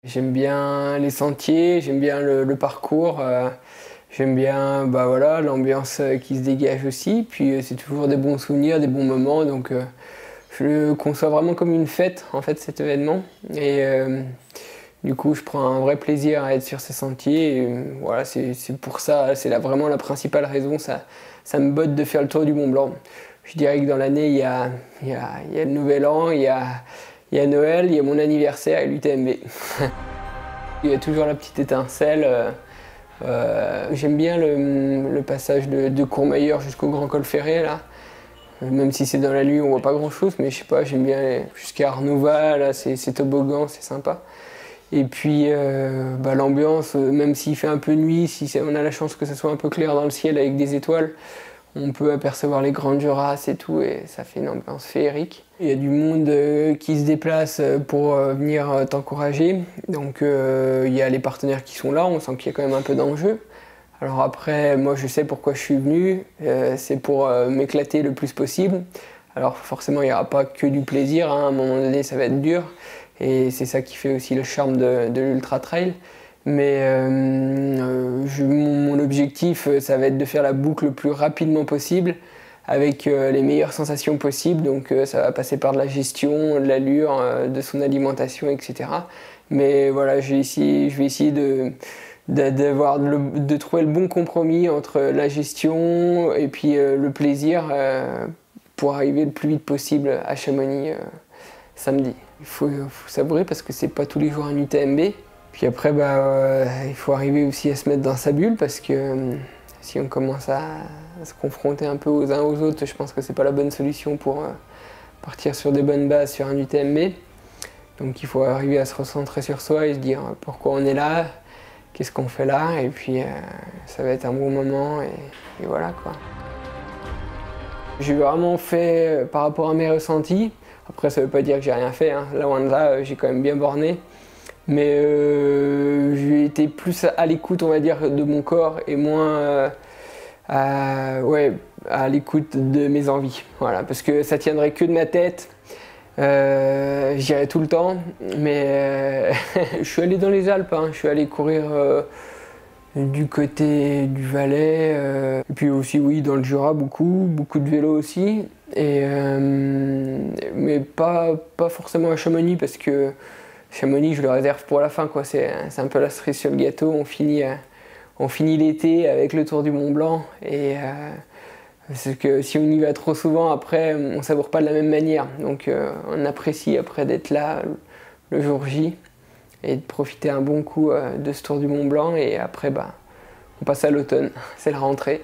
J'aime bien les sentiers, j'aime bien le parcours, j'aime bien voilà, l'ambiance qui se dégage aussi. Puis c'est toujours des bons souvenirs, des bons moments. Donc je le conçois vraiment comme une fête en fait cet événement. Et du coup je prends un vrai plaisir à être sur ces sentiers. Et, voilà, c'est pour ça, c'est vraiment la principale raison. Ça me botte de faire le tour du Mont Blanc. Je dirais que dans l'année il y a le Nouvel An, il y a Noël, il y a mon anniversaire et l'UTMB. Il y a toujours la petite étincelle. J'aime bien le passage de Courmayeur jusqu'au Grand Col Ferré, là. Même si c'est dans la nuit, on voit pas grand chose, mais je sais pas, j'aime bien aller jusqu'à Arnouva, là, c'est toboggan, c'est sympa. Et puis l'ambiance, même s'il fait un peu nuit, si on a la chance que ce soit un peu clair dans le ciel avec des étoiles, on peut apercevoir les grandes Jorasses et tout, et ça fait une ambiance féerique. Il y a du monde qui se déplace pour venir t'encourager. Donc il y a les partenaires qui sont là, on sent qu'il y a quand même un peu d'enjeu. Alors après, moi je sais pourquoi je suis venu, c'est pour m'éclater le plus possible. Alors forcément il n'y aura pas que du plaisir, hein. À un moment donné ça va être dur. Et c'est ça qui fait aussi le charme de l'ultra trail. Mais mon objectif, ça va être de faire la boucle le plus rapidement possible, avec les meilleures sensations possibles. Donc ça va passer par de la gestion, de l'allure, de son alimentation, etc. Mais voilà, je vais essayer de trouver le bon compromis entre la gestion et puis le plaisir pour arriver le plus vite possible à Chamonix samedi. Il faut savourer parce que c'est pas tous les jours un UTMB. Puis après, il faut arriver aussi à se mettre dans sa bulle parce que si on commence à se confronter un peu aux uns aux autres, je pense que c'est pas la bonne solution pour partir sur des bonnes bases sur un UTMB. Donc il faut arriver à se recentrer sur soi et se dire pourquoi on est là, qu'est-ce qu'on fait là, et puis ça va être un bon moment et voilà quoi. J'ai vraiment fait par rapport à mes ressentis. Après ça veut pas dire que j'ai rien fait, hein. Loin de là, j'ai quand même bien borné. Mais j'ai été plus à l'écoute, on va dire, de mon corps et moins à l'écoute de mes envies. Voilà, parce que ça tiendrait que de ma tête, j'irais tout le temps. Mais je suis allé dans les Alpes, hein. Je suis allé courir du côté du Valais, et puis aussi oui dans le Jura beaucoup de vélo aussi. Mais pas forcément à Chamonix parce que Chamonix, je le réserve pour la fin, quoi. C'est un peu la cerise sur le gâteau. On finit l'été avec le Tour du Mont Blanc. Et c'est que si on y va trop souvent, après, on ne savoure pas de la même manière. Donc on apprécie après d'être là le jour J et de profiter un bon coup de ce Tour du Mont Blanc. Et après, on passe à l'automne. C'est la rentrée.